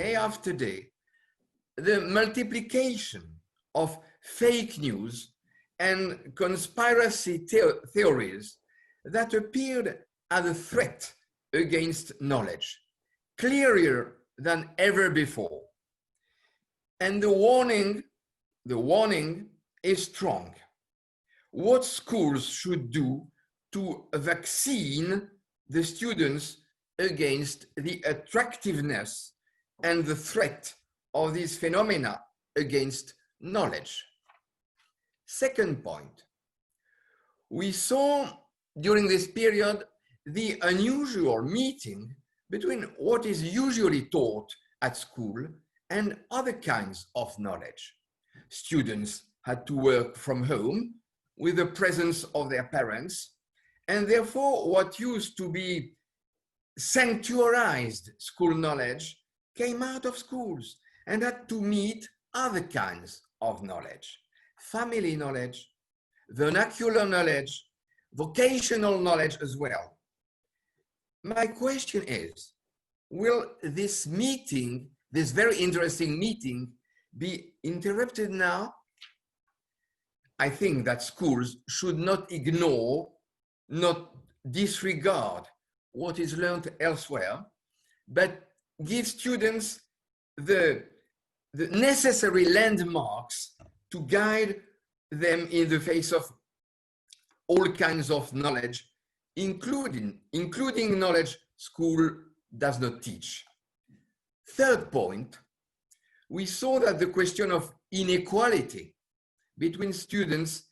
day after day, the multiplication of fake news and conspiracy theories that appeared as a threat against knowledge, clearer than ever before. And the warning is strong. What schools should do to vaccine the students against the attractiveness and the threat of these phenomena against knowledge. Second point, we saw during this period the unusual meeting between what is usually taught at school and other kinds of knowledge. Students had to work from home with the presence of their parents, and therefore what used to be sanctuarized school knowledge came out of schools and had to meet other kinds of knowledge. Family knowledge, vernacular knowledge, vocational knowledge as well. My question is, will this meeting, this very interesting meeting, be interrupted now? I think that schools should not ignore, not disregard what is learned elsewhere, but give students the necessary landmarks to guide them in the face of all kinds of knowledge, including knowledge school does not teach. Third point, we saw that the question of inequality between students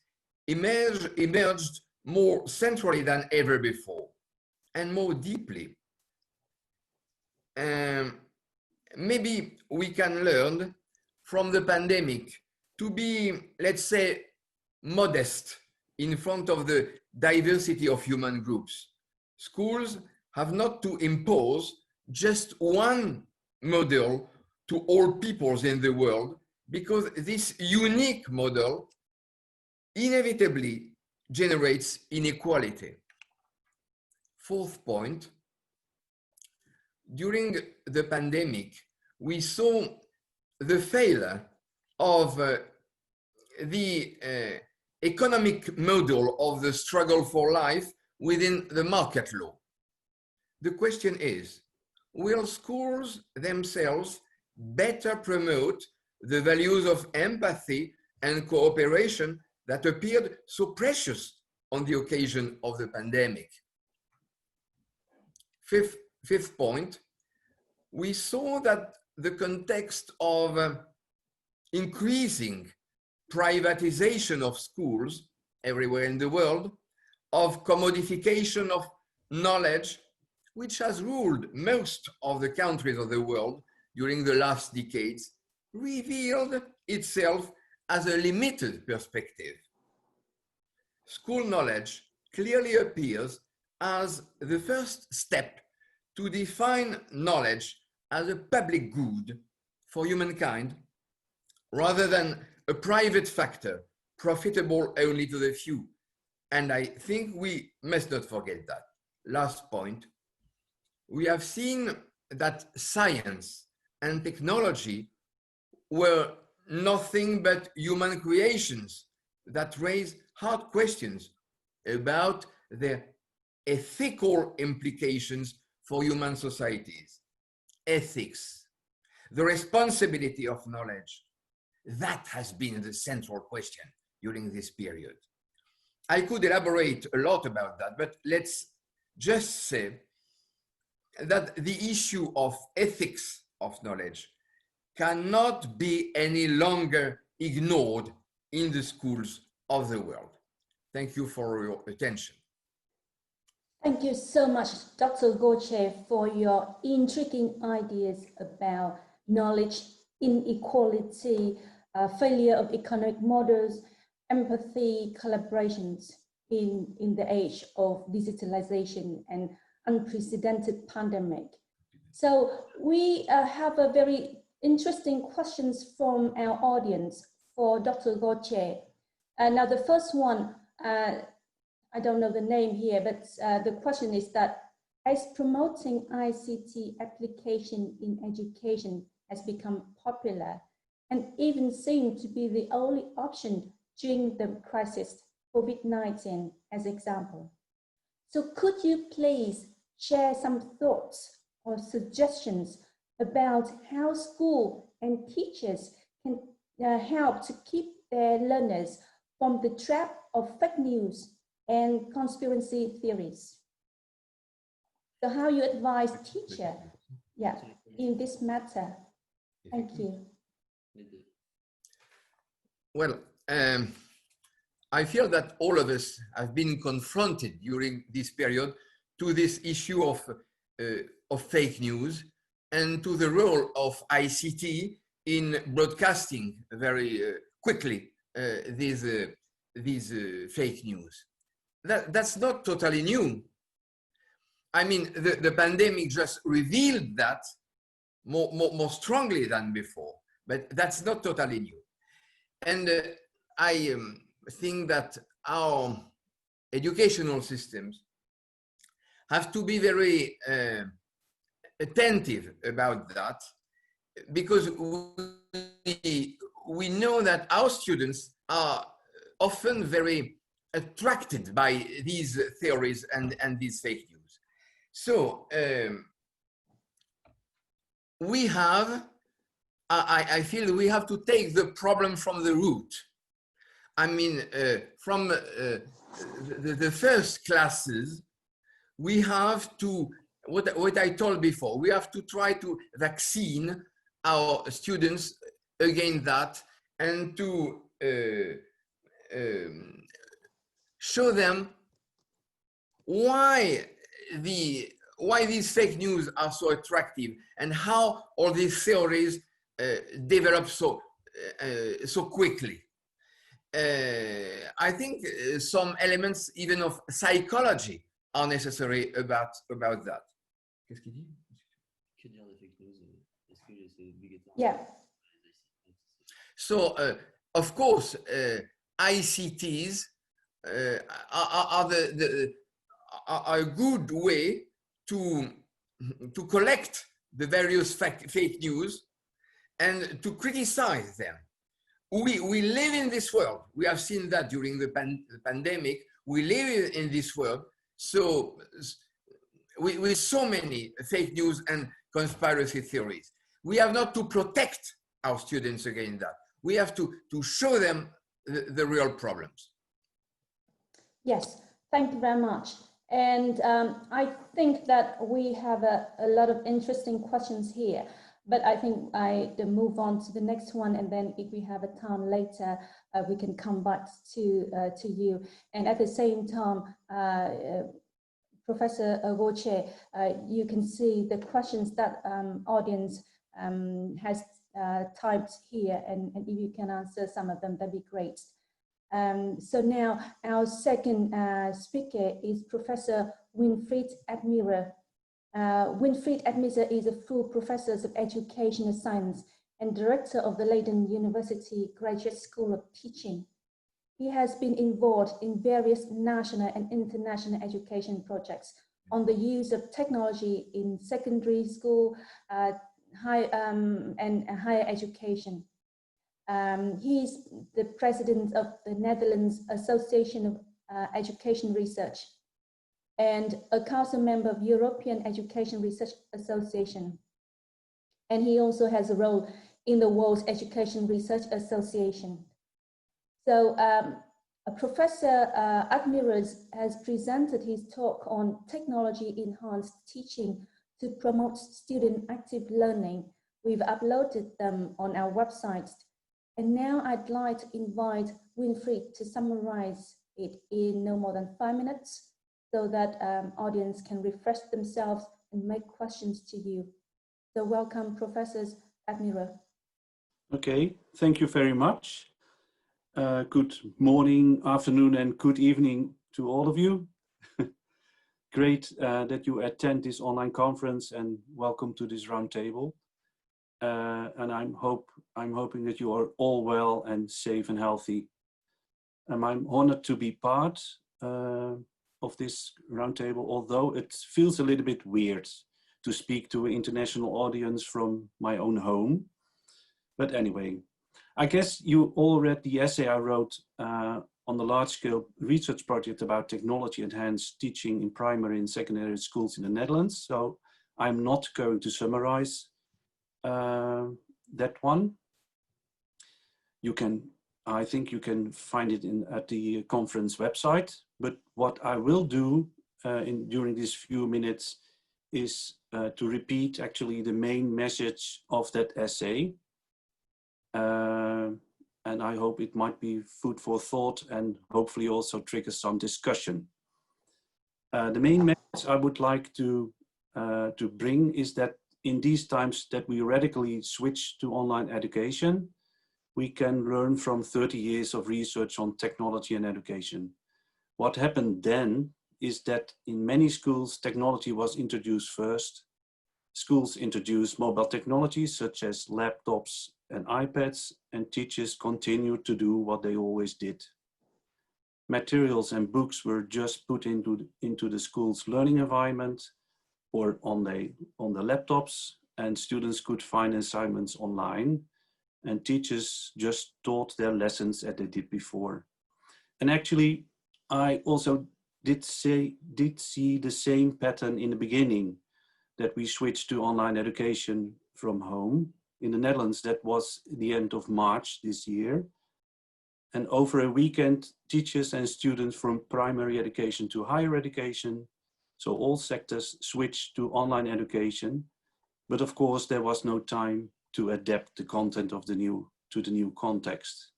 emerged more centrally than ever before and more deeply. Maybe we can learn from the pandemic to be, let's say, modest in front of the diversity of human groups. Schools have not to impose just one model to all peoples in the world, because this unique model inevitably generates inequality. Fourth point, during the pandemic, we saw the failure of the economic model of the struggle for life within the market law. The question is, will schools themselves better promote the values of empathy and cooperation that appeared so precious on the occasion of the pandemic? Fifth point, we saw that the context of increasing privatization of schools everywhere in the world, of commodification of knowledge, which has ruled most of the countries of the world during the last decades, revealed itself as a limited perspective. School knowledge clearly appears as the first step to define knowledge as a public good for humankind, rather than a private factor profitable only to the few. And I think we must not forget that. Last point, we have seen that science and technology were nothing but human creations that raise hard questions about their ethical implications for human societies. Ethics, the responsibility of knowledge, that has been the central question during this period. I could elaborate a lot about that, but let's just say that the issue of ethics of knowledge cannot be any longer ignored in the schools of the world. Thank you for your attention. Thank you so much, Dr. Gautier, for your intriguing ideas about knowledge, inequality, failure of economic models, empathy, collaborations in the age of digitalization and unprecedented pandemic. So we have a very interesting questions from our audience for Dr. Gautier. Now the first one, I don't know the name here, but the question is that, as promoting ICT application in education has become popular and even seemed to be the only option during the crisis, COVID-19 as example. So could you please share some thoughts or suggestions about how school and teachers can help to keep their learners from the trap of fake news and conspiracy theories? So how you advise teacher, in this matter? Thank you. Well, I feel that all of us have been confronted during this period to this issue of fake news and to the role of ICT in broadcasting very quickly these fake news. That's not totally new. I mean, the pandemic just revealed that more strongly than before, but that's not totally new. And I think that our educational systems have to be very attentive about that, because we know that our students are often very attracted by these theories and these fake news. So we have, I feel we have to take the problem from the root. I mean, from the first classes, we have to, what I told before, we have to try to vaccine our students against that and to show them why these fake news are so attractive and how all these theories develop so quickly. I think some elements even of psychology are necessary about that. Qu'est-ce qu'il dit? Yeah. So, of course, ICTs are a good way to collect the various fake news and to criticize them. We live in this world. We have seen that during the pandemic. We live in this world. So with so many fake news and conspiracy theories, we have not to protect our students against that. We have to show them the real problems. Yes, thank you very much. And I think that we have a lot of interesting questions here, but I think I move on to the next one, and then if we have a time later, we can come back to you. And at the same time, Professor Goche, you can see the questions that audience has typed here, and if you can answer some of them, that'd be great. So now our second speaker is Professor Winfried Admira. Winfried Admira is a full professor of educational science and director of the Leiden University Graduate School of Teaching. He has been involved in various national and international education projects on the use of technology in secondary school, higher education. He is the president of the Netherlands Association of Education Research and a council member of European Education Research Association. And he also has a role in the World Education Research Association. So Professor Admirals has presented his talk on technology-enhanced teaching to promote student active learning. We've uploaded them on our website. And now I'd like to invite Winfried to summarize it in no more than 5 minutes so that audience can refresh themselves and make questions to you. So welcome, Professors Admiral. Okay, thank you very much. Good morning, afternoon, and good evening to all of you. Great that you attend this online conference, and welcome to this roundtable. And I'm hoping that you are all well and safe and healthy. And I'm honored to be part of this roundtable, although it feels a little bit weird to speak to an international audience from my own home. But anyway, I guess you all read the essay I wrote on the large-scale research project about technology-enhanced teaching in primary and secondary schools in the Netherlands. So I'm not going to summarize that one. I think you can find it at the conference website. But what I will do during these few minutes is to repeat actually the main message of that essay. And I hope it might be food for thought and hopefully also trigger some discussion. The main message I would like to bring is that in these times that we radically switch to online education, we can learn from 30 years of research on technology and education. What happened then is that in many schools, technology was introduced first. Schools introduced mobile technologies such as laptops and iPads, and teachers continued to do what they always did. Materials and books were just put into the school's learning environment or on the laptops, and students could find assignments online, and teachers just taught their lessons as they did before. And actually, I also did see the same pattern in the beginning, that we switched to online education from home. In the Netherlands, that was the end of March this year. And over a weekend, teachers and students from primary education to higher education, so all sectors switched to online education. But of course, there was no time to adapt the content of to the new context.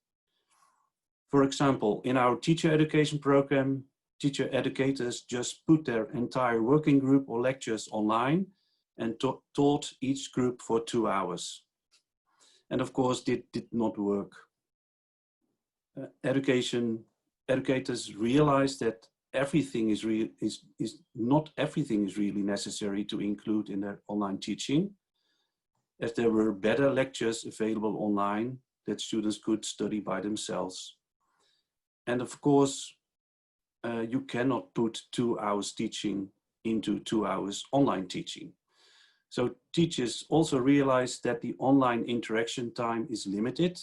For example, in our teacher education program, teacher educators just put their entire working group or lectures online and taught each group for 2 hours. And of course, it did not work. Educators realized that not everything is really necessary to include in their online teaching, as there were better lectures available online that students could study by themselves. And of course, you cannot put 2 hours teaching into 2 hours online teaching. So teachers also realized that the online interaction time is limited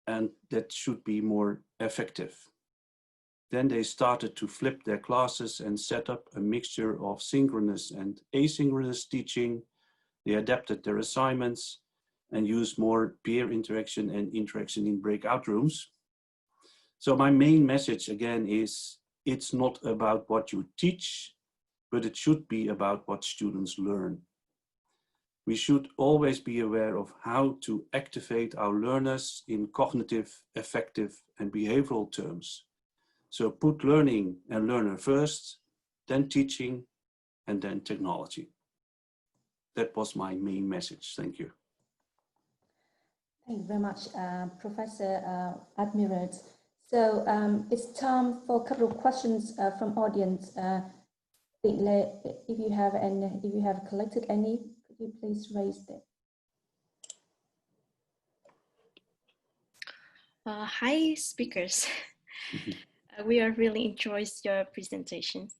and that should be more effective. Then they started to flip their classes and set up a mixture of synchronous and asynchronous teaching. They adapted their assignments and used more peer interaction and interaction in breakout rooms. So my main message again is, it's not about what you teach, but it should be about what students learn. We should always be aware of how to activate our learners in cognitive, affective, and behavioral terms. So put learning and learner first, then teaching, and then technology. That was my main message. Thank you. Thank you very much, Professor Admirals. So it's time for a couple of questions from audience. If you have collected any, could you please raise them? Hi, speakers. We are really enjoying your presentations,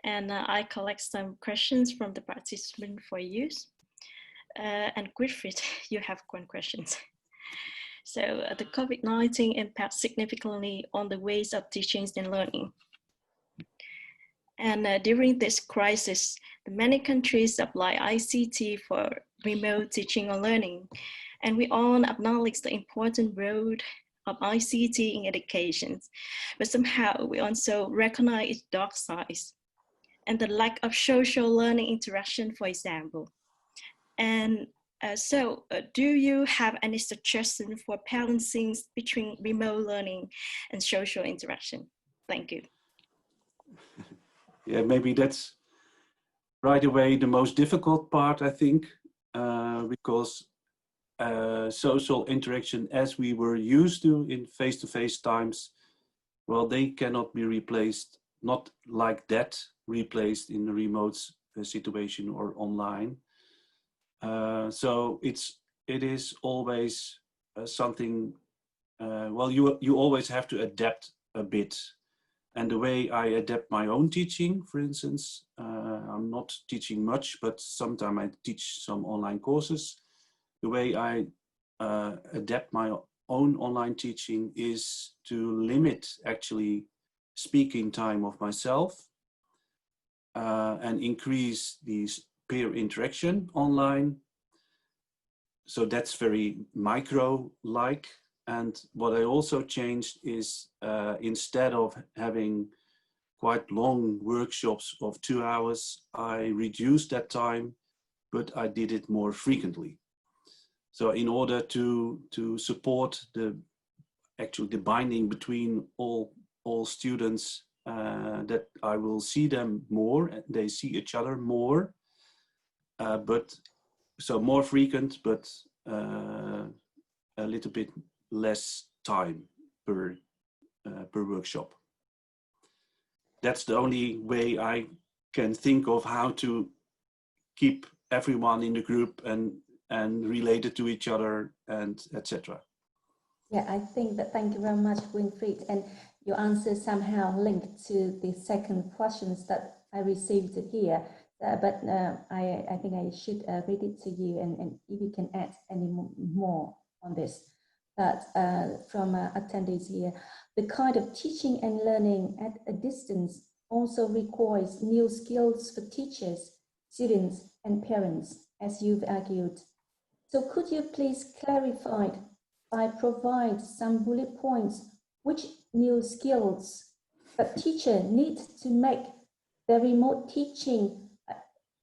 and I collect some questions from the participants for use. And Griffith, you have one question. So the COVID-19 impacts significantly on the ways of teaching and learning. And during this crisis, many countries apply ICT for remote teaching or learning. And we all acknowledge the important role of ICT in education, but somehow we also recognize its dark sides and the lack of social learning interaction, for example. And do you have any suggestions for balancing between remote learning and social interaction? Thank you. Yeah, maybe that's right away the most difficult part, I think, because social interaction as we were used to in face-to-face times, well, they cannot be replaced, not like that, replaced in a remote situation or online. So it is always something, well, you always have to adapt a bit. and the way I adapt my own teaching. For instance, I'm not teaching much, but sometimes I teach some online courses. The way I adapt my own online teaching is to limit actually speaking time of myself and increase these peer interaction online. So that's very micro-like. And what I also changed is instead of having quite long workshops of 2 hours, I reduced that time, but I did it more frequently. So in order to support the binding between all students, that I will see them more, they see each other more, but so more frequent, but a little bit less time per workshop. That's the only way I can think of how to keep everyone in the group and related to each other and etc. Yeah, I think that, thank you very much, Winfried, and your answer somehow linked to the second questions that I received here. But I think I should read it to you, and if you can add any more on this. That from attendees here, the kind of teaching and learning at a distance also requires new skills for teachers, students, and parents, as you've argued. So could you please clarify by provide some bullet points which new skills a teacher needs to make the remote teaching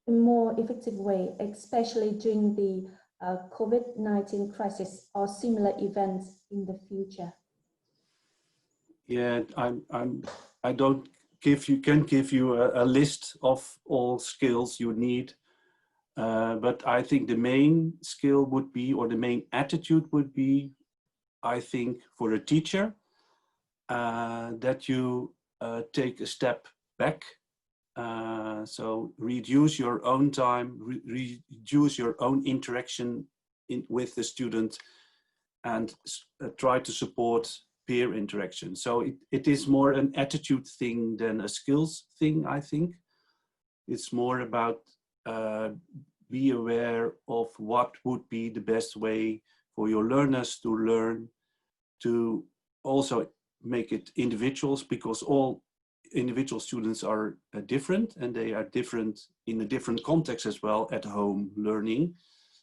a more effective way, especially during the COVID-19 crisis or similar events in the future? Yeah, I don't can't give you a list of all skills you need, but I think the main skill would be, or the main attitude would be, I think, for a teacher, that you take a step back. So reduce your own time, reduce your own interaction with the student, and try to support peer interaction. So it is more an attitude thing than a skills thing, I think. It's more about be aware of what would be the best way for your learners to learn, to also make it individuals, because all individual students are different, and they are different in a different context as well, at home learning.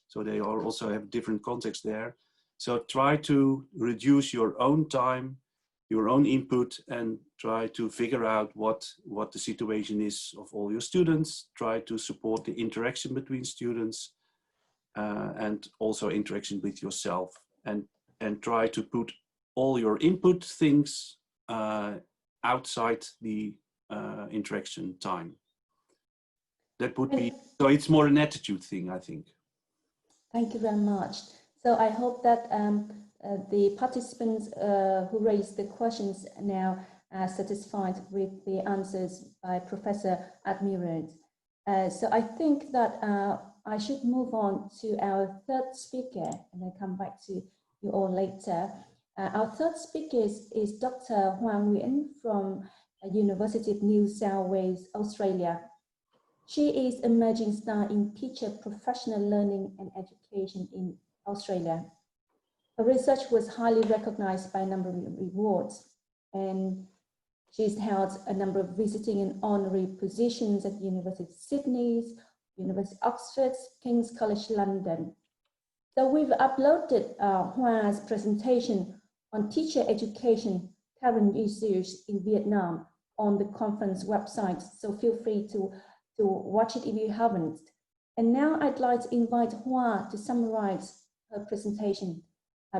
So they are also have different context there. So try to reduce your own time, your own input, and try to figure out what the situation is of all your students. Try to support the interaction between students, and also interaction with yourself, and try to put all your input things outside the interaction time. That would be, so it's more an attitude thing, I think. Thank you very much. So I hope that the participants who raised the questions now are satisfied with the answers by Professor Admirant. So I think that I should move on to our third speaker, and I'll come back to you all later. Our third speaker is Dr. Hoa Nguyen from University of New South Wales, Australia. She is emerging star in teacher professional learning and education in Australia. Her research was highly recognized by a number of awards, and she's held a number of visiting and honorary positions at University of Sydney, University of Oxford, King's College London. So we've uploaded Hoa's presentation on teacher education, current issues in Vietnam on the conference website. So feel free to watch it if you haven't. And now I'd like to invite Hoa to summarize her presentation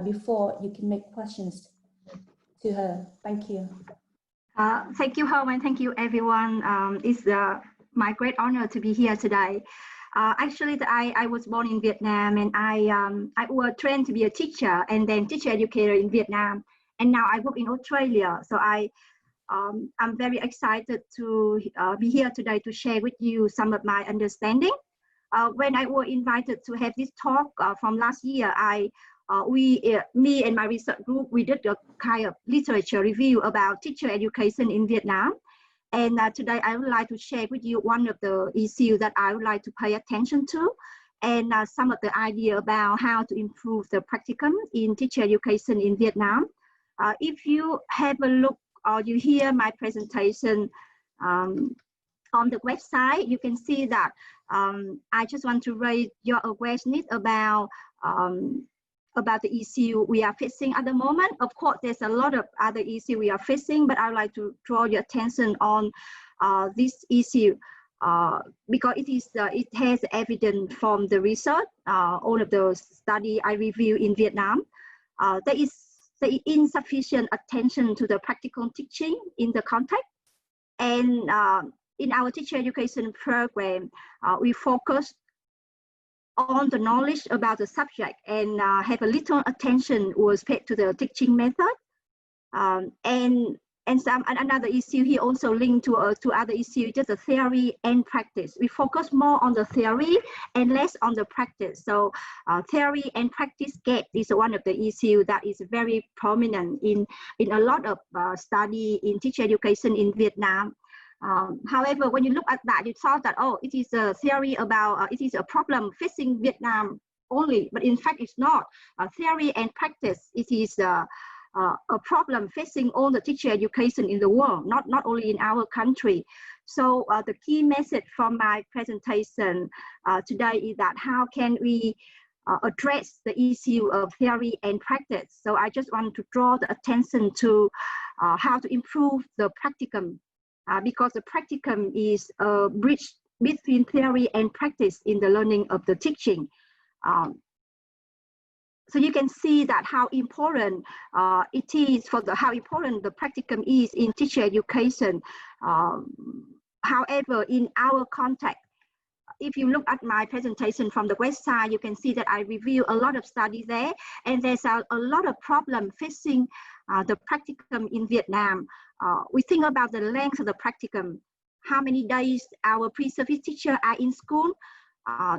before you can make questions to her. Thank you. Thank you, Home, and thank you, everyone. It's my great honor to be here today. Actually, I was born in Vietnam, and I was trained to be a teacher and then teacher educator in Vietnam. And now I work in Australia. So I'm very excited to be here today to share with you some of my understanding. When I was invited to have this talk from last year, I me and my research group, we did a kind of literature review about teacher education in Vietnam. And today I would like to share with you one of the issues that I would like to pay attention to, and some of the idea about how to improve the practicum in teacher education in Vietnam. If you have a look or you hear my presentation on the website, you can see that I just want to raise your awareness about the issue we are facing at the moment. Of course, there's a lot of other issues we are facing, but I would like to draw your attention on this issue because it has evidence from the research, all of the study I review in Vietnam. There is insufficient attention to the practical teaching in the context. And in our teacher education program, we focus on the knowledge about the subject and have a little attention was paid to the teaching method. And another issue here also linked to other issues, just the theory and practice. We focus more on the theory and less on the practice. So theory and practice gap is one of the issues that is very prominent in a lot of study in teacher education in Vietnam. However, when you look at that, you thought that, oh, it is a theory about, it is a problem facing Vietnam only, but in fact it's not. Theory and practice, it is a problem facing all the teacher education in the world, not only in our country. So the key message from my presentation today is that how can we address the issue of theory and practice? So I just want to draw the attention to how to improve the practicum, because the practicum is a bridge between theory and practice in the learning of the teaching. So you can see that how important it is how important the practicum is in teacher education. However, in our context, if you look at my presentation from the website, you can see that I review a lot of studies there, and there's a lot of problem facing the practicum in Vietnam. We think about the length of the practicum, how many days our pre-service teacher are in school.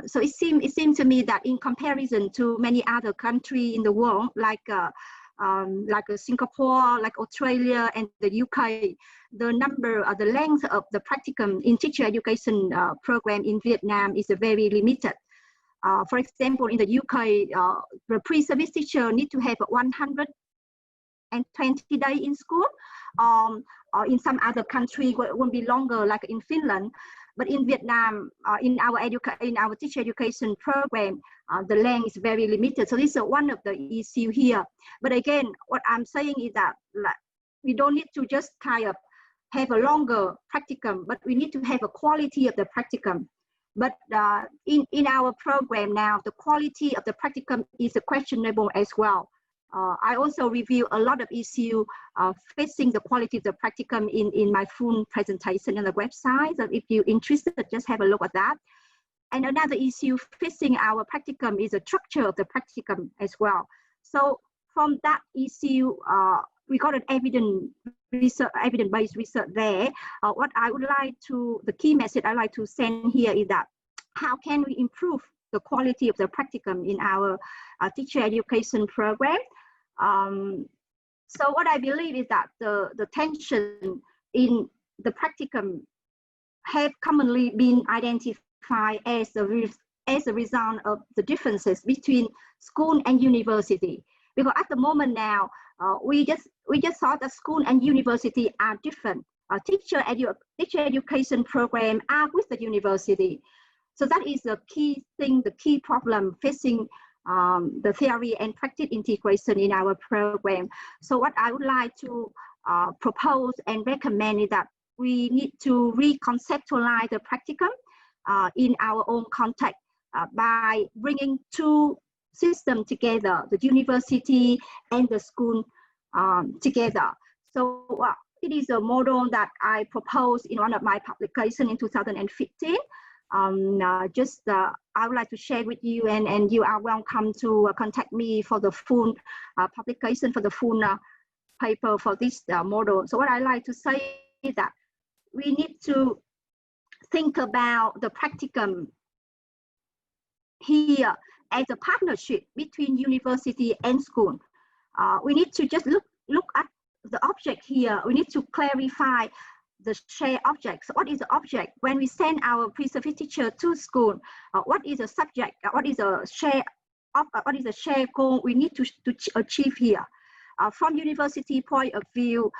So it seems to me that in comparison to many other countries in the world, like Singapore, like Australia and the UK, the length of the practicum in teacher education program in Vietnam is very limited. For example, in the UK, the pre-service teacher need to have 120 days in school. Or in some other country, it won't be longer, like in Finland. But in Vietnam, in our teacher education program, the length is very limited. So this is one of the issues here. But again, what I'm saying is that we don't need to just kind of have a longer practicum, but we need to have a quality of the practicum. But in our program now, the quality of the practicum is questionable as well. I also review a lot of issues facing the quality of the practicum in my full presentation on the website. So if you're interested, just have a look at that. And another issue facing our practicum is the structure of the practicum as well. So from that issue, we got an evidence-based research there. What I would like to, the key message I like to send here is that how can we improve the quality of the practicum in our teacher education program? So what I believe is that the tension in the practicum have commonly been identified as a result of the differences between school and university. Because at the moment now, we just thought that school and university are different. Teacher education program are with the university. So that is the key thing, the key problem facing the theory and practice integration in our program. So what I would like to propose and recommend is that we need to reconceptualize the practicum in our own context by bringing two systems together, the university and the school together. So it is a model that I proposed in one of my publications in 2015. I would like to share with you, and you are welcome to contact me for the full publication, for the full paper for this model. So what I like to say is that we need to think about the practicum here as a partnership between university and school. We need to just look at the object here. We need to clarify the share object. So what is the object? When we send our pre-service teacher to school, what is the subject? What is the share goal we need to achieve here? From university point of view,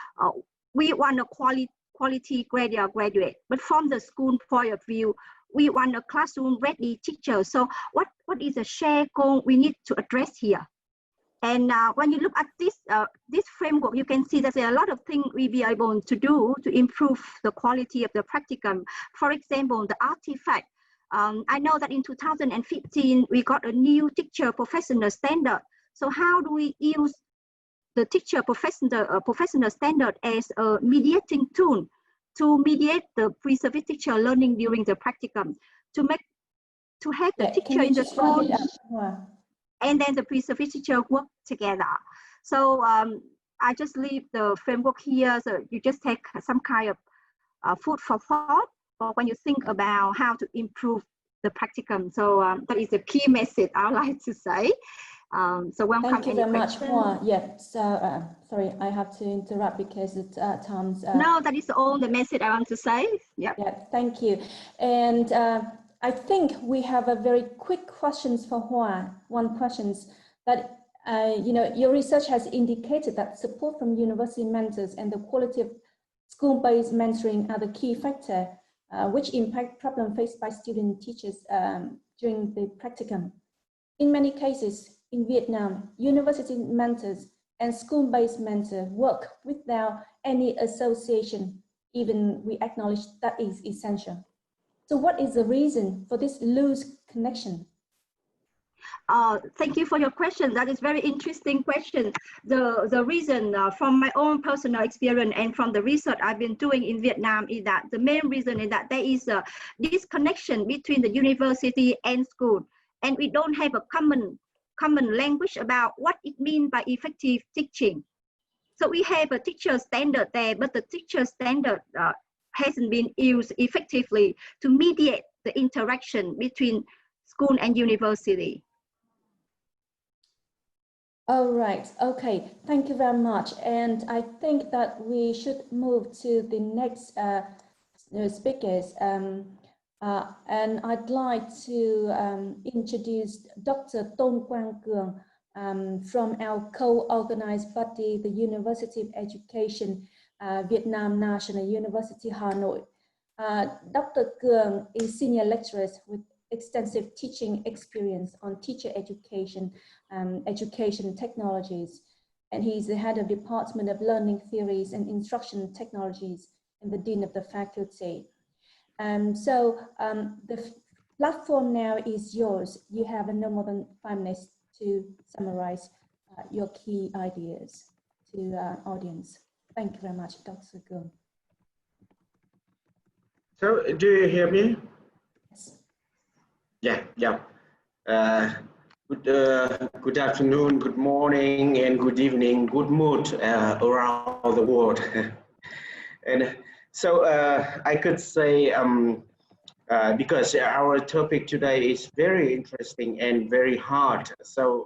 we want a quality graduate, but from the school point of view, we want a classroom ready teacher. So what is the share goal we need to address here? And when you look at this framework, you can see that there are a lot of things we be able to do to improve the quality of the practicum. For example, the artifact. I know that in 2015, we got a new teacher professional standard. So how do we use the teacher professional standard as a mediating tool to mediate the pre-service teacher learning during the practicum, to have the teacher in the school and then the pre-service teacher work together. So I just leave the framework here, so you just take some kind of food for thought or when you think about how to improve the practicum. So that is the key message I would like to say. So welcome. Thank you very much, Hoa. Yeah, so sorry, I have to interrupt because it's time's. No, that is all the message I want to say. Yep. Yeah, thank you. And I think we have a very quick questions for Hoa. One questions that, you know, your research has indicated that support from university mentors and the quality of school-based mentoring are the key factor which impact problem faced by student teachers during the practicum. In many cases in Vietnam, university mentors and school-based mentors work without any association. Even we acknowledge that is essential. So what is the reason for this loose connection? Thank you for your question. That is very interesting question. The reason from my own personal experience and from the research I've been doing in Vietnam is that the main reason is that there is a disconnection between the university and school, and we don't have a common language about what it means by effective teaching. So we have a teacher standard there, but the teacher standard hasn't been used effectively to mediate the interaction between school and university. All right, okay, thank you very much. And I think that we should move to the next speakers. And I'd like to introduce Dr. Tôn Quang Cường from our co-organized body, the University of Education, Vietnam National University, Hanoi. Dr. Cường is senior lecturer with extensive teaching experience on teacher education, education technologies, and he's the head of Department of Learning Theories and Instruction Technologies and the Dean of the Faculty. So the platform now is yours. You have no more than 5 minutes to summarize your key ideas to our audience. Thank you very much, Dr. Cường. So, do you hear me? Yes. Yeah. Good afternoon, good morning, and good evening, good mood around the world. And so I could say, because our topic today is very interesting and very hard, so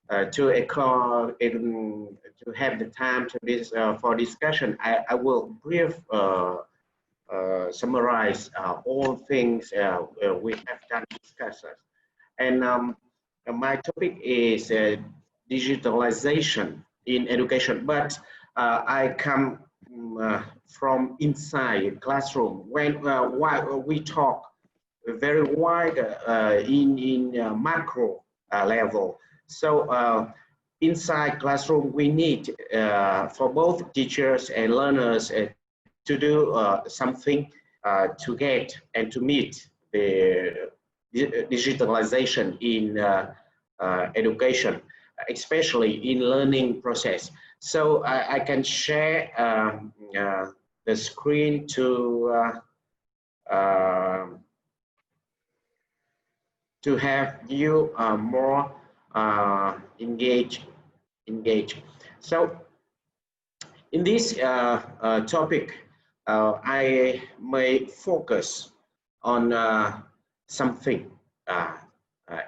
to have the time to this for discussion, I will brief summarize all things we have done discussed. And my topic is digitalization in education, but I come from inside classroom when we talk very wide in macro level. So inside classroom, we need for both teachers and learners to do something to get and to meet the digitalization in education, especially in learning process. So I can share the screen to have you more engaged. So in this topic, I may focus on something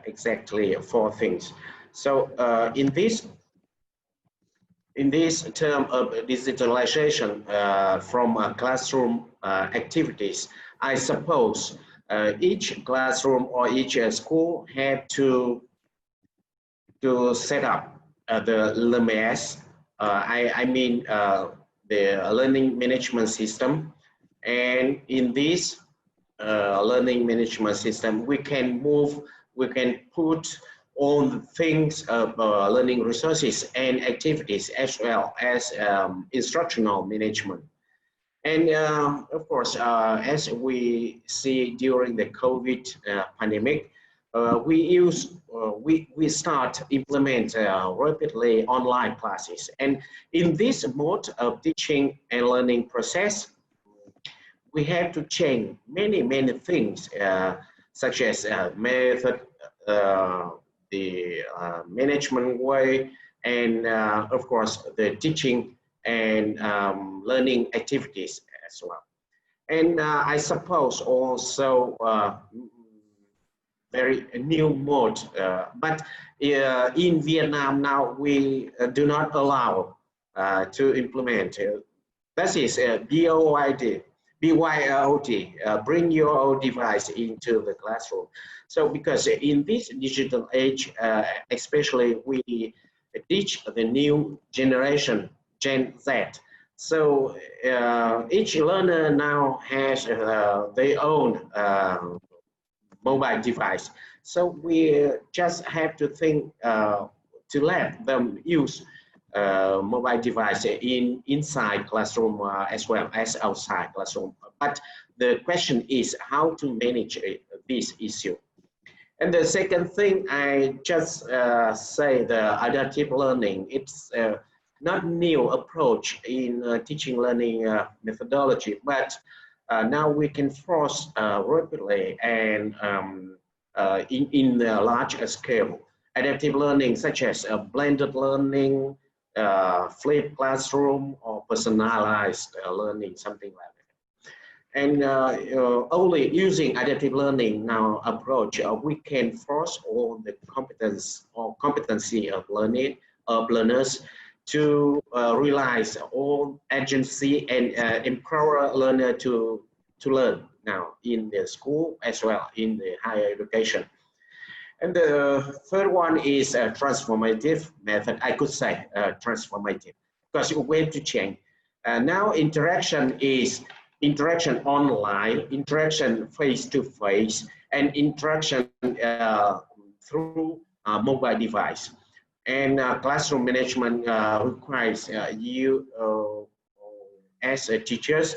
exactly 4 things. So in this term of digitalization from classroom activities, I suppose each classroom or each school had to set up the LMS. I mean the learning management system, and in this learning management system, we can put all the things of learning resources and activities, as well as instructional management. And of course, as we see during the COVID pandemic, we start implement rapidly online classes. And in this mode of teaching and learning process, we have to change many things, such as method, the management way, and of course the teaching and learning activities as well. And I suppose also very new mode, but in Vietnam now we do not allow to implement. That is BYOD, bring your own device into the classroom. So because in this digital age, especially we teach the new generation, Gen Z. So each learner now has their own mobile device. So we just have to think to let them use mobile device inside classroom as well as outside classroom. But the question is how to manage this issue. And the second thing, I just say the adaptive learning. It's not new approach in teaching learning methodology, but now we can force rapidly and in a large scale adaptive learning, such as blended learning, flipped classroom, or personalized learning, something like that. And only using adaptive learning now approach, we can force all the competence or competency of learners to realize all agency and empower learner to learn now in the school as well in the higher education. And the third one is a transformative method. I could say transformative, because we have to change. Now interaction is interaction online, interaction face-to-face, and interaction through mobile device. And classroom management requires you as teachers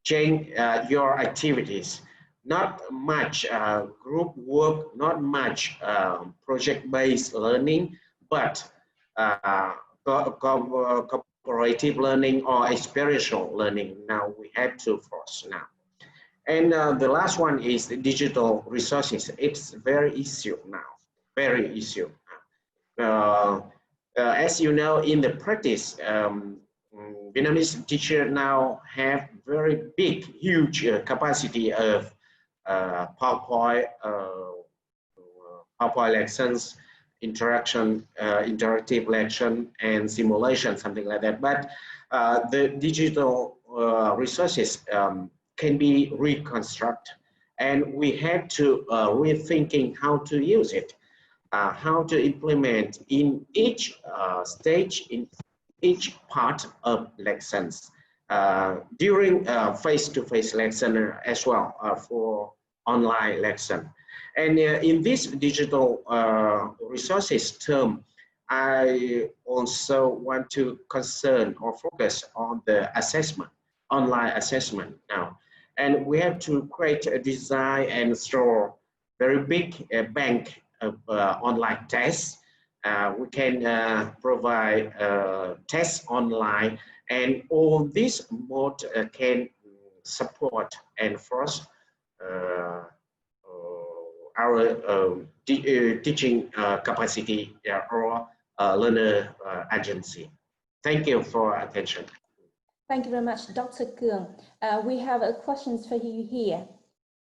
change your activities. Not much group work, not much project-based learning, but cooperative learning or experiential learning. Now we have to force now. And the last one is the digital resources. It's very issue now, very issue. As you know, in the practice, Vietnamese teachers now have very big, huge capacity of PowerPoint lessons, interactive lesson, and simulation, something like that. But the digital resources can be reconstructed, and we have to rethinking how to use it, how to implement in each stage, in each part of lessons. During face-to-face lesson as well for online lesson. And in this digital resources term, I also want to concern or focus on the assessment, online assessment now. And we have to create a design and store very big bank of online tests. We can provide tests online, and all this mode can support and force our teaching capacity or learner agency. Thank you for attention. Thank you very much, Dr. Cường. We have a question for you here.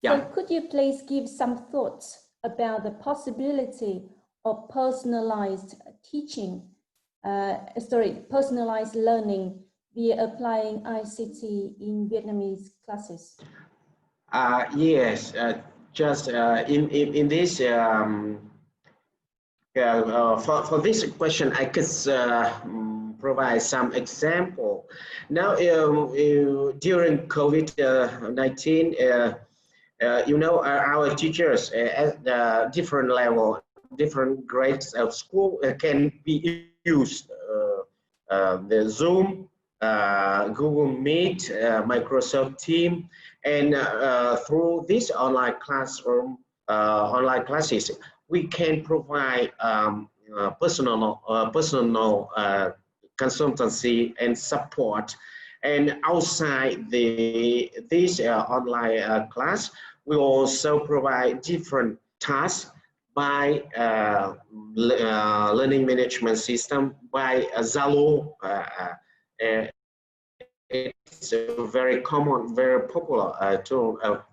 Yeah. So could you please give some thoughts about the possibility of personalized teaching, personalized learning via applying ICT in Vietnamese classes? Yes, just in this for this question, I could provide some example. Now, during COVID-19, you know, our teachers at the different level, different grades of school can be used the Zoom, Google Meet, Microsoft Teams, and through this online classroom, online classes, we can provide personal consultancy and support. And outside this online class, we also provide different tasks by learning management system, by Zalo. It's a very common, very popular tool of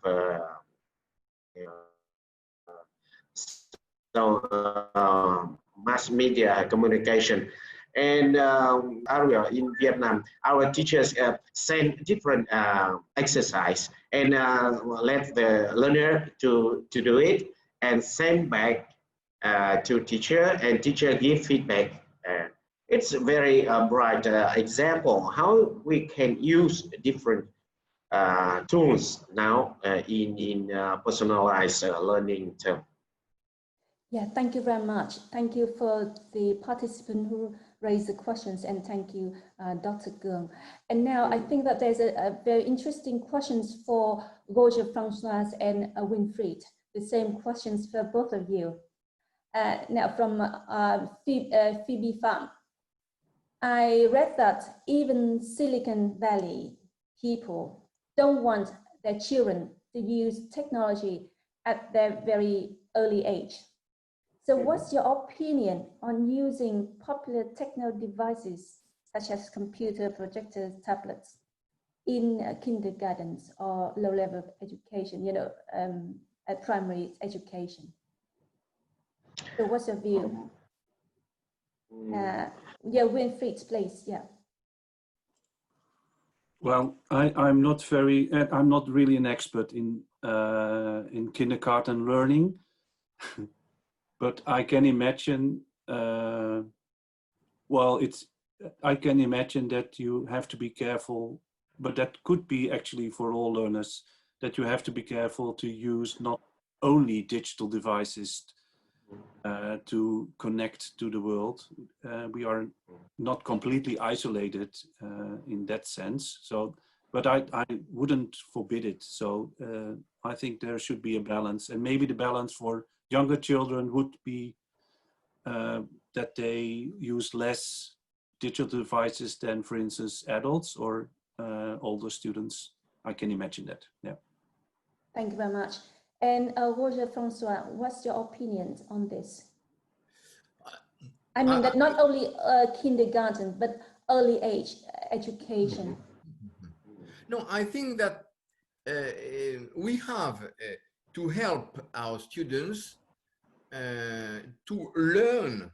mass media communication. And area in Vietnam, our teachers send different exercise and let the learner to do it and send back to teacher, and teacher give feedback. It's a very bright example how we can use different tools now in personalized learning term. Yeah, thank you very much. Thank you for the participant who raised the questions, and thank you, Dr. Cuong. And now I think that there's a very interesting questions for Roger, Francois, and Winfried. The same questions for both of you. Now from Phoebe Pham. I read that even Silicon Valley people don't want their children to use technology at their very early age. So what's your opinion on using popular techno devices such as computer, projectors, tablets in kindergartens or low-level education, you know, at primary education? So what's your view? Yeah, Winfried, please, yeah. Well, I'm not really an expert in kindergarten learning. But I can imagine, I can imagine that you have to be careful, but that could be actually for all learners, that you have to be careful to use not only digital devices to connect to the world. We are not completely isolated in that sense. So, but I wouldn't forbid it. So I think there should be a balance, and maybe the balance for younger children would be that they use less digital devices than, for instance, adults or older students. I can imagine that, yeah. Thank you very much. And Roger, Francois, what's your opinion on this? I mean that not only kindergarten, but early age education. No, I think that we have to help our students to learn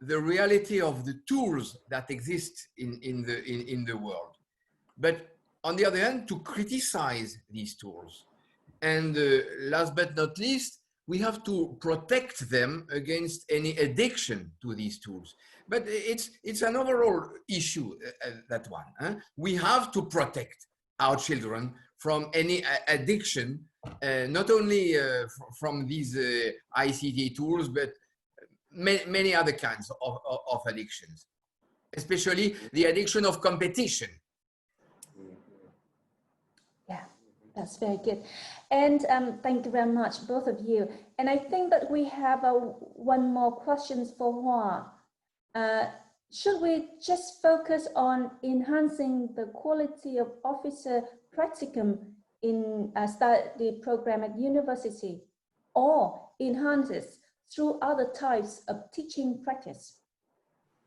the reality of the tools that exist in the world, but on the other hand, to criticize these tools. And last but not least, we have to protect them against any addiction to these tools. But it's an overall issue, that one. We have to protect our children from any addiction, not only from these ICT tools, but many other kinds of addictions, especially the addiction of competition. Yeah, that's very good. And thank you very much, both of you. And I think that we have one more question for Hoa. Should we just focus on enhancing the quality of officer practicum in a study program at university, or enhances through other types of teaching practice?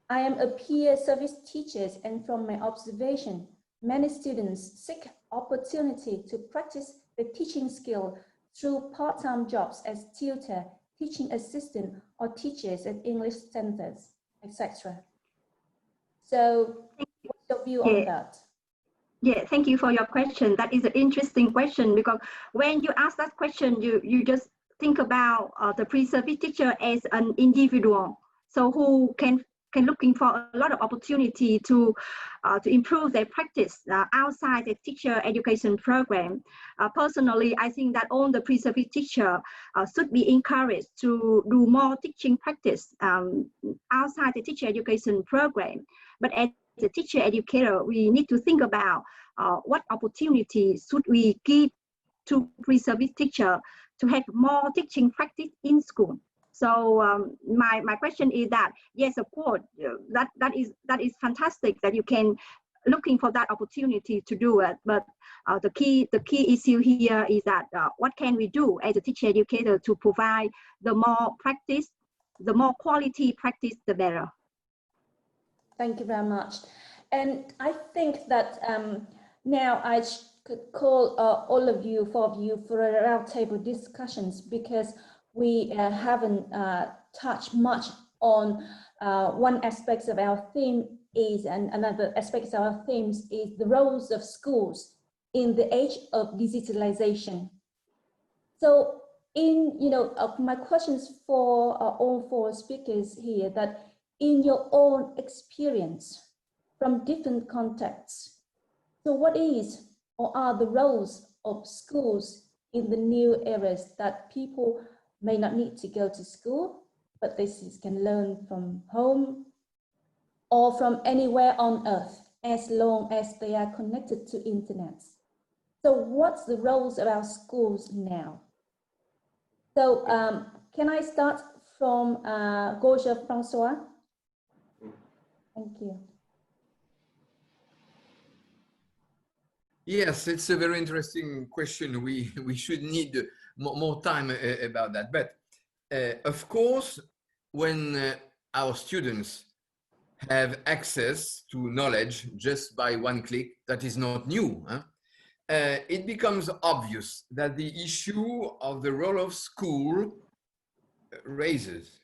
I am a peer service teacher, and from my observation, many students seek opportunity to practice the teaching skill through part-time jobs as tutor, teaching assistant, or teachers at English centers, etc. So what's your view on that? Yeah, thank you for your question. That is an interesting question, because when you ask that question, you just think about the pre-service teacher as an individual, so who can looking for a lot of opportunity to improve their practice outside the teacher education program. Personally, I think that all the pre-service teacher should be encouraged to do more teaching practice outside the teacher education program. But as a teacher educator, we need to think about what opportunities should we give to pre-service teacher to have more teaching practice in school. So my question is that, yes, of course, that is fantastic that you can looking for that opportunity to do it. But the key issue here is that what can we do as a teacher educator to provide the more practice, the more quality practice, the better. Thank you very much. And I think that now I could call all of you, four of you, for a roundtable discussions, because we haven't touched much on one aspect of our theme is, and another aspect of our themes is the roles of schools in the age of digitalization. So my questions for all four speakers here, that in your own experience from different contexts, so what is or are the roles of schools in the new eras that people may not need to go to school, but they can learn from home or from anywhere on earth, as long as they are connected to internet? So what's the roles of our schools now? So can I start from Gauja Francois? Thank you. Yes, it's a very interesting question. We should need more time about that. But of course, when our students have access to knowledge just by one click, that is not new. Huh? It becomes obvious that the issue of the role of school raises.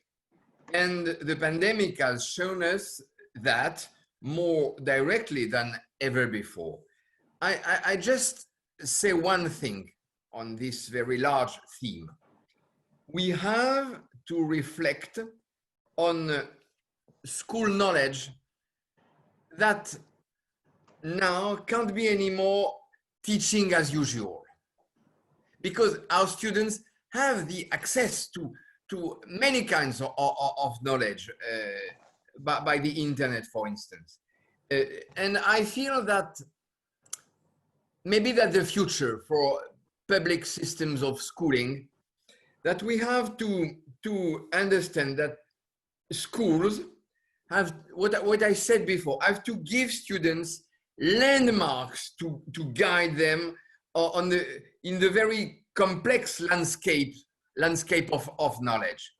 And the pandemic has shown us that more directly than ever before. I just say one thing on this very large theme. We have to reflect on school knowledge that now can't be anymore teaching as usual, because our students have the access to many kinds of knowledge by the internet, for instance. And I feel that maybe that's the future for public systems of schooling, that we have to understand that schools have, what I said before, have to give students landmarks to guide them in the very complex landscape of knowledge.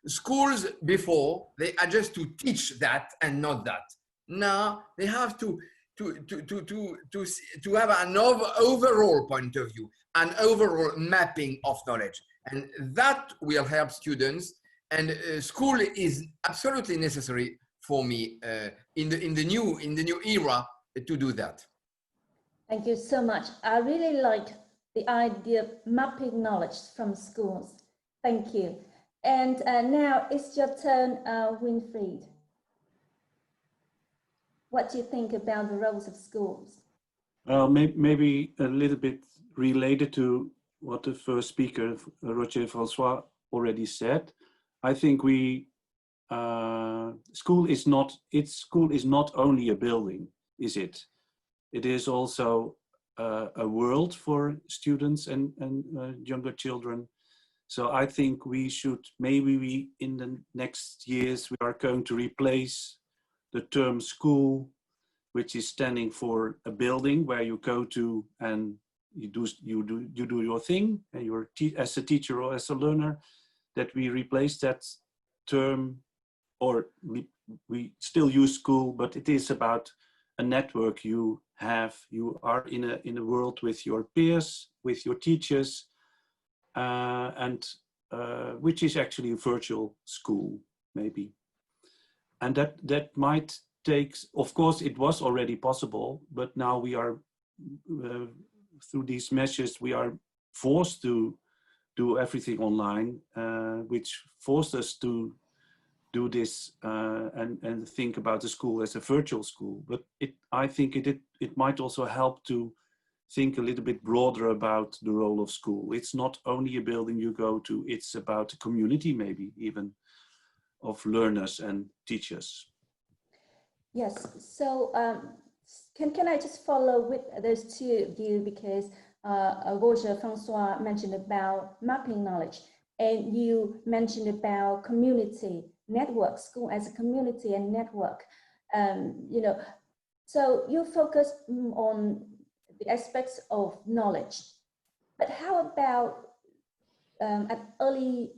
Schools before, they are just to teach that and not that. Now they have to have an overall point of view, an overall mapping of knowledge, and that will help students. And school is absolutely necessary for me in the new era to do that. Thank you so much. I really like the idea of mapping knowledge from schools. Thank you. And now it's your turn, Winfried. What do you think about the roles of schools? Well, maybe a little bit related to what the first speaker, Roger Francois, already said. I think school is not only a building, is it? It is also a world for students and younger children. So I think we should, maybe in the next years, we are going to replace the term school, which is standing for a building where you go to and you do your thing, and you're as a teacher or as a learner, that we replace that term, or we still use school, but it is about a network you have. You are in a world with your peers, with your teachers, which is actually a virtual school, maybe. And that might take, of course, it was already possible, but now we are, through these measures, we are forced to do everything online, which forced us to do this and think about the school as a virtual school. But I think it might also help to think a little bit broader about the role of school. It's not only a building you go to, it's about a community maybe even of learners and teachers. Yes, so can I just follow with those two of you, because Roger Francois mentioned about mapping knowledge, and you mentioned about community network, school as a community and network. You know, so you focus on the aspects of knowledge, but how about at early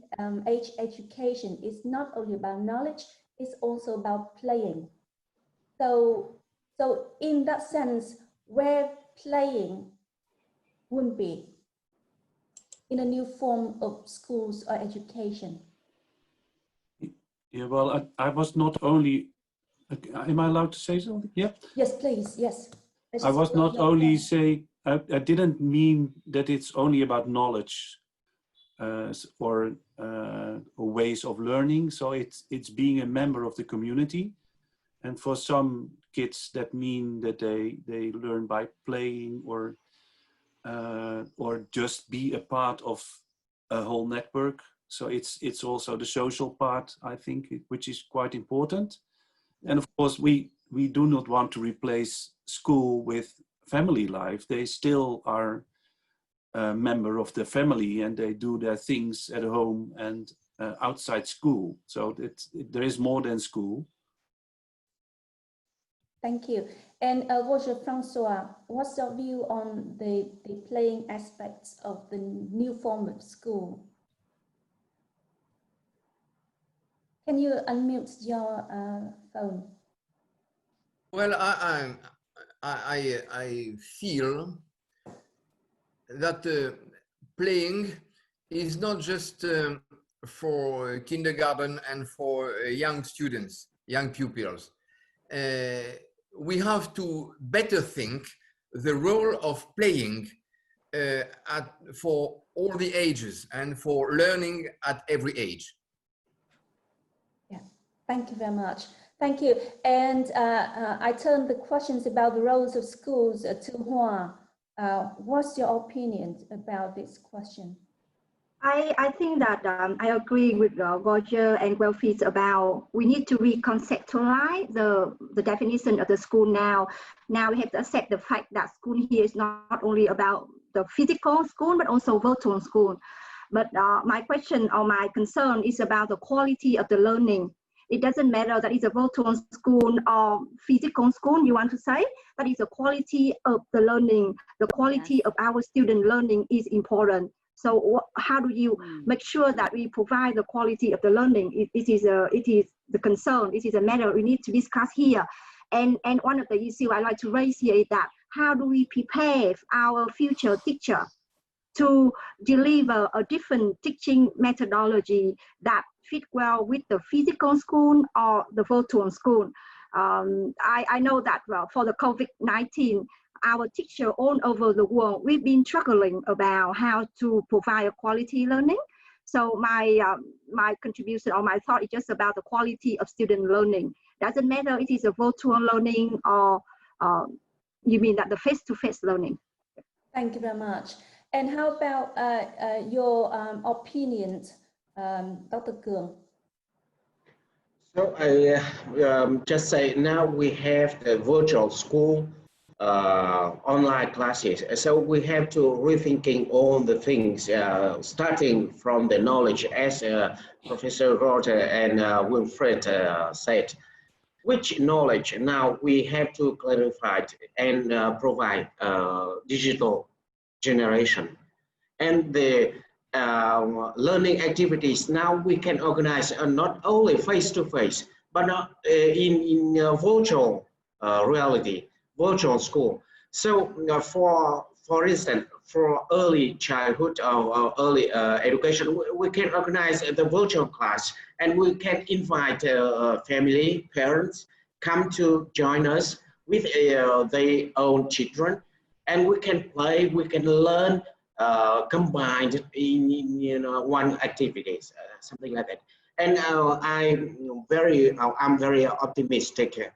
age education? It's not only about knowledge, it's also about playing. So in that sense, where playing would be in a new form of schools or education? Yeah, well, I was not only, am I allowed to say something? Yeah. Yes, please, yes. I was not only saying, I didn't mean that it's only about knowledge or ways of learning. So it's being a member of the community. And for some kids, that mean that they learn by playing or just be a part of a whole network. So it's also the social part, I think, which is quite important. And of course, we do not want to replace school with family life. They still are a member of the family, and they do their things at home and outside school. So there is more than school. Thank you. And Roger Francois, what's your view on the playing aspects of the new form of school? Can you unmute your phone? Well, I feel that playing is not just for kindergarten and for young students, young pupils. We have to better think the role of playing for all the ages and for learning at every age. Yeah, thank you very much. Thank you. And I turn the questions about the roles of schools to Hoa. What's your opinion about this question? I think that I agree with Roger and Guelph about we need to reconceptualize the definition of the school now. Now we have to accept the fact that school here is not only about the physical school, but also virtual school. But my question or my concern is about the quality of the learning. It doesn't matter that it's a virtual school or physical school, you want to say, but it's the quality of the learning. The quality of our student learning is important. So how do you make sure that we provide the quality of the learning? It is the concern. It is a matter we need to discuss here. And one of the issues I like to raise here is that how do we prepare our future teacher to deliver a different teaching methodology that fit well with the physical school or the virtual school? I know that for the COVID-19, our teachers all over the world, we've been struggling about how to provide a quality learning. So my contribution or my thought is just about the quality of student learning. Doesn't matter if it is a virtual learning or you mean that the face-to-face learning. Thank you very much. And how about your opinion, Dr. Cường? So I just say now we have the virtual school, online classes. So we have to rethinking all the things, starting from the knowledge, as Professor Roger and Wilfred said. Which knowledge now we have to clarify and provide digital generation. And the learning activities now we can organize not only face-to-face, but in virtual reality, virtual school. So for for instance, for early childhood or early education, we can organize the virtual class, and we can invite family, parents, come to join us with their own children, and we can play, we can learn combined in one activities, something like that. And I'm very optimistic.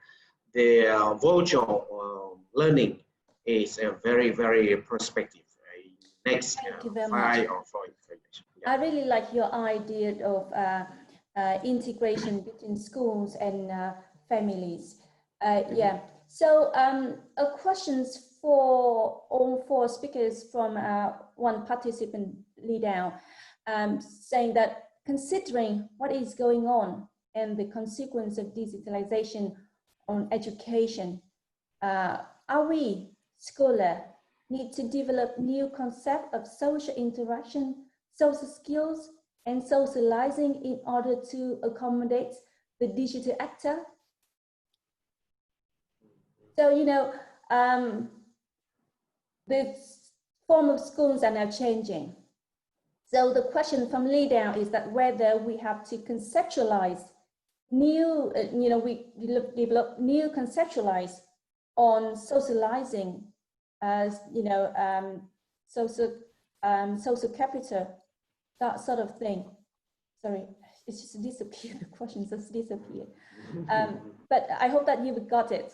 The virtual learning is a very prospective next Thank you very 5 much. or 4 years. Yeah. I really like your idea of integration between schools and families. Yeah. So questions for all 4 speakers from one participant lead down, saying that considering what is going on and the consequence of digitalization on education, are we, scholar, need to develop new concept of social interaction, social skills, and socializing in order to accommodate the digital actor? So, the form of schools are now changing. So the question from Lee down is that whether we have to conceptualize new, we develop new conceptualize on socializing as, social capital, that sort of thing. Sorry, it's just disappeared. The question just disappeared. But I hope that you've got it.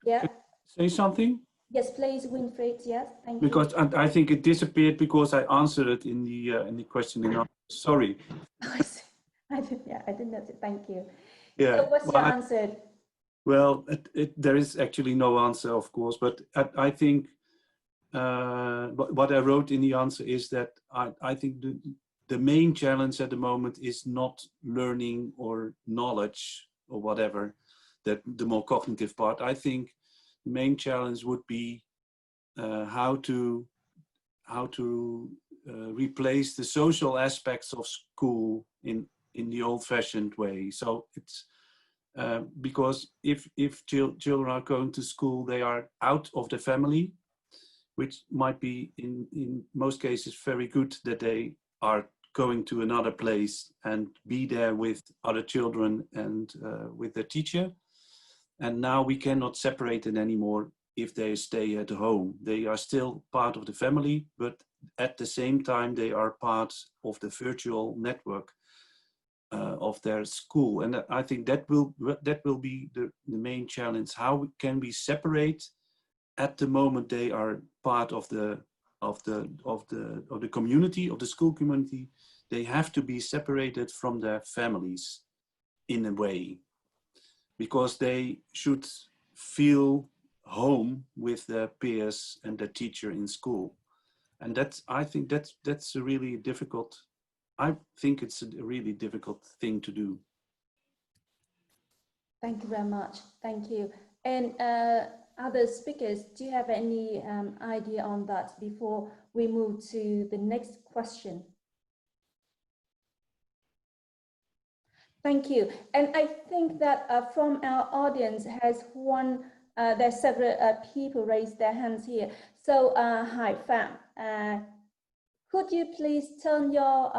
Yeah. Say something? Yes, please, Winfried. Yes, thank Because you. I think it disappeared because I answered it in the question and answer. Sorry. I didn't know. Thank you. Yeah. So what's your answer? Well, there is actually no answer, of course, but I think what I wrote in the answer is that I think the main challenge at the moment is not learning or knowledge or whatever, that the more cognitive part. I think the main challenge would be how to replace the social aspects of school in the old-fashioned way. So it's because if children are going to school, they are out of the family, which might be in most cases very good that they are going to another place and be there with other children and with the teacher. And now we cannot separate it anymore if they stay at home. They are still part of the family, but at the same time, they are part of the virtual network of their school. And I think that will be the main challenge. How can we separate at the moment they are part of the community, of the school community? They have to be separated from their families in a way, because they should feel home with their peers and their teacher in school. And I think that's a really difficult, I think it's a really difficult thing to do. Thank you very much. Thank you. And other speakers, do you have any idea on that before we move to the next question? Thank you. And I think that from our audience has one, there's several people raised their hands here. So hi, Pham. Could you please turn your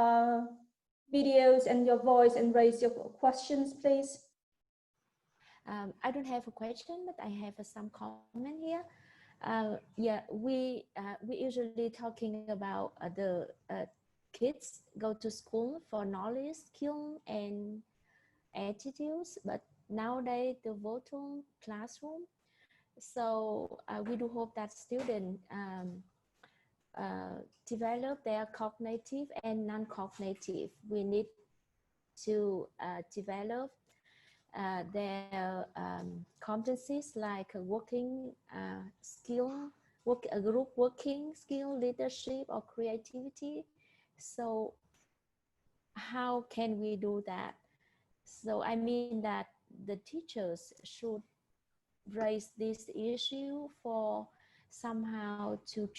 videos and your voice and raise your questions, please? I don't have a question, but I have some comment here. Yeah, we usually talking about the kids go to school for knowledge, skill, and attitudes, but nowadays the virtual classroom. So we do hope that students develop their cognitive and non-cognitive. We need to develop their competencies like working skill, group working skill, leadership, or creativity. So how can we do that? So I mean that the teachers should raise this issue for somehow to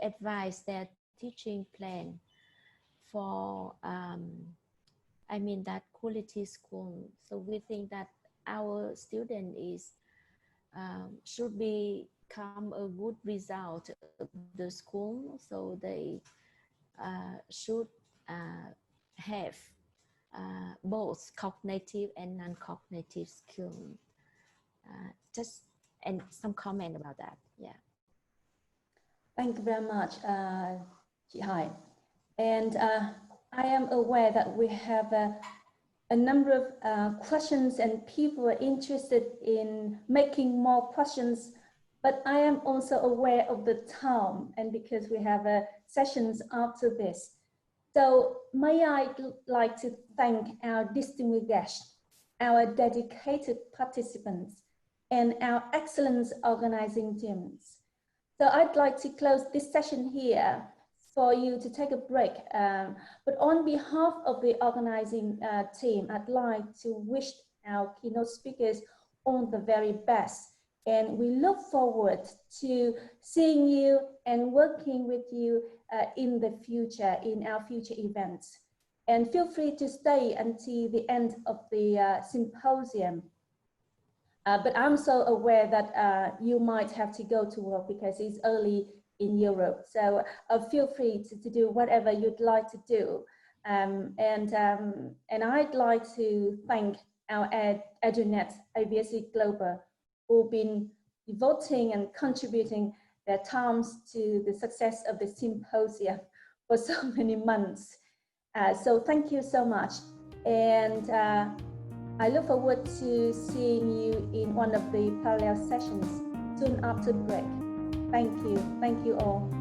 advise their teaching plan for I mean that quality school. So we think that our student is should become a good result of the school. So they should have both cognitive and non-cognitive skills. Just and some comment about that. Yeah. Thank you very much, Chị Hải. And I am aware that we have a number of questions and people are interested in making more questions, but I am also aware of the time, and because we have sessions after this. So may I like to thank our distinguished guests, our dedicated participants, and our excellent organizing teams. So I'd like to close this session here for you to take a break. But on behalf of the organizing team, I'd like to wish our keynote speakers all the very best. And we look forward to seeing you and working with you in the future, in our future events. And feel free to stay until the end of the symposium. But I'm so aware that you might have to go to work because it's early in Europe. So feel free to do whatever you'd like to do. And I'd like to thank our EduNet ABSC Global, who've been devoting and contributing their times to the success of the symposium for so many months. So thank you so much. And I look forward to seeing you in one of the parallel sessions soon after break. Thank you all.